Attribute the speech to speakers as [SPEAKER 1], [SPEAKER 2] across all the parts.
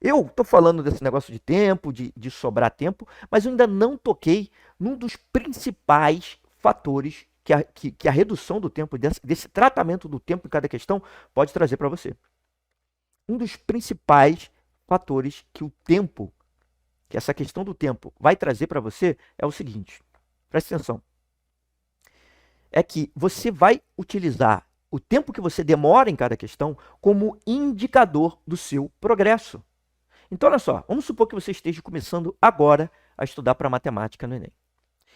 [SPEAKER 1] Eu estou falando desse negócio de tempo, de sobrar tempo, mas eu ainda não toquei num dos principais fatores que a redução do tempo, desse tratamento do tempo em cada questão, pode trazer para você. Um dos principais fatores que o tempo, que essa questão do tempo vai trazer para você é o seguinte: preste atenção. É que você vai utilizar o tempo que você demora em cada questão como indicador do seu progresso. Então, olha só, vamos supor que você esteja começando agora a estudar para matemática no Enem.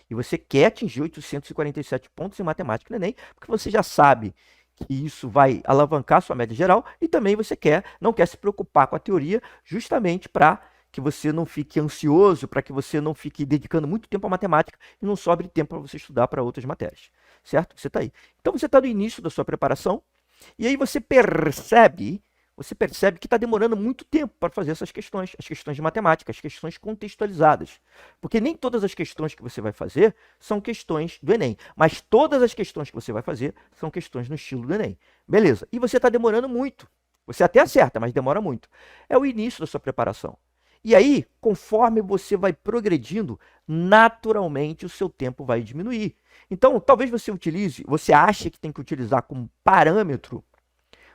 [SPEAKER 1] E você quer atingir 847 pontos em matemática no Enem, porque você já sabe que isso vai alavancar a sua média geral e também você não quer se preocupar com a teoria, justamente para que você não fique ansioso, para que você não fique dedicando muito tempo à matemática e não sobre tempo para você estudar para outras matérias, certo? Você está aí. Então você está no início da sua preparação e aí você percebe que está demorando muito tempo para fazer essas questões, as questões de matemática, as questões contextualizadas. Porque nem todas as questões que você vai fazer são questões do Enem, mas todas as questões que você vai fazer são questões no estilo do Enem. Beleza, e você está demorando muito. Você até acerta, mas demora muito. É o início da sua preparação. E aí, conforme você vai progredindo, naturalmente o seu tempo vai diminuir. Então, talvez você ache que tem que utilizar como parâmetro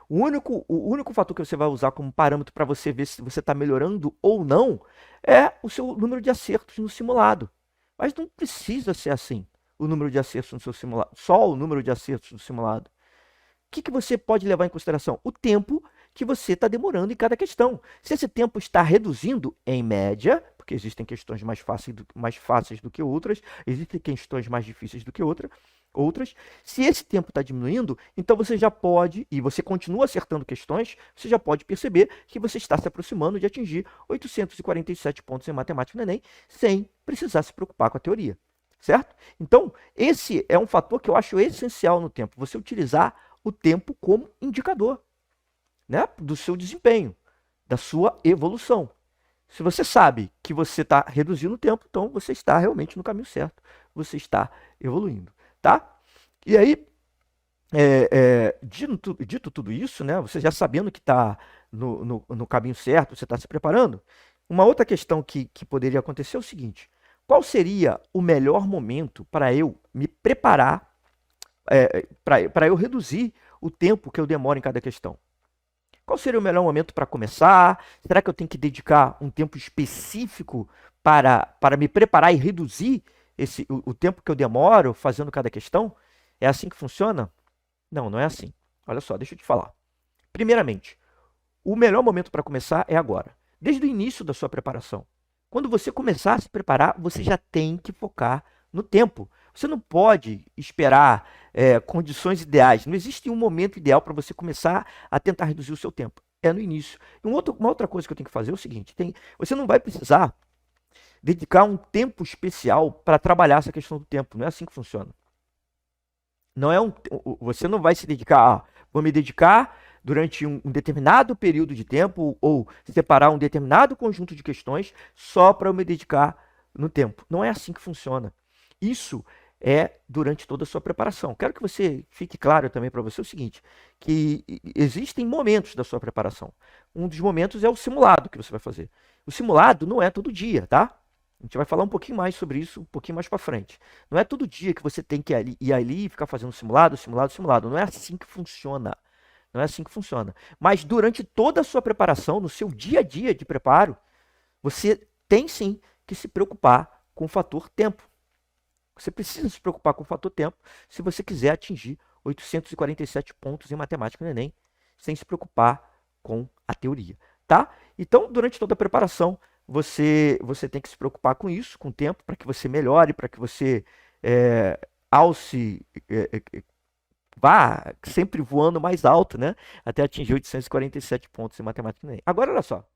[SPEAKER 1] o único fator que você vai usar como parâmetro para você ver se você está melhorando ou não é o seu número de acertos no simulado. Mas não precisa ser assim, o número de acertos no seu simulado, só o número de acertos no simulado. Que você pode levar em consideração? O tempo que você está demorando em cada questão. Se esse tempo está reduzindo, em média, porque existem questões mais fáceis do que outras, existem questões mais difíceis do que outras. Se esse tempo está diminuindo, então você já pode, e você continua acertando questões, você já pode perceber que você está se aproximando de atingir 847 pontos em matemática no Enem, sem precisar se preocupar com a teoria. Certo? Então, esse é um fator que eu acho essencial no tempo, você utilizar o tempo como indicador, né, do seu desempenho, da sua evolução. Se você sabe que você está reduzindo o tempo, então você está realmente no caminho certo, você está evoluindo, tá? E aí, dito tudo isso, né, você já sabendo que está no caminho certo, você está se preparando, uma outra questão que poderia acontecer é o seguinte: qual seria o melhor momento para eu me preparar, para eu reduzir o tempo que eu demoro em cada questão? Qual seria o melhor momento para começar? Será que eu tenho que dedicar um tempo específico para me preparar e reduzir o tempo que eu demoro fazendo cada questão? É assim que funciona? Não, não é assim. Olha só, deixa eu te falar. Primeiramente, o melhor momento para começar é agora, desde o início da sua preparação. Quando você começar a se preparar, você já tem que focar no tempo. Você não pode esperar condições ideais. Não existe um momento ideal para você começar a tentar reduzir o seu tempo. É no início. E uma outra coisa que eu tenho que fazer é o seguinte: você não vai precisar dedicar um tempo especial para trabalhar essa questão do tempo. Não é assim que funciona. Não é você não vai se dedicar, vou me dedicar durante um determinado período de tempo ou separar um determinado conjunto de questões só para eu me dedicar no tempo. Não é assim que funciona. Isso é durante toda a sua preparação. Quero que você fique claro também para você o seguinte, que existem momentos da sua preparação. Um dos momentos é o simulado que você vai fazer. O simulado não é todo dia, tá? A gente vai falar um pouquinho mais sobre isso um pouquinho mais para frente. Não é todo dia que você tem que ir ali e ficar fazendo simulado, simulado, simulado. Não é assim que funciona. Não é assim que funciona. Mas durante toda a sua preparação, no seu dia a dia de preparo, você tem sim que se preocupar com o fator tempo. Você precisa se preocupar com o fator tempo se você quiser atingir 847 pontos em matemática no Enem, sem se preocupar com a teoria, tá? Então, durante toda a preparação, você tem que se preocupar com isso, com o tempo, para que você melhore, para que você alce, vá sempre voando mais alto, né? Até atingir 847 pontos em matemática no Enem. Agora, olha só.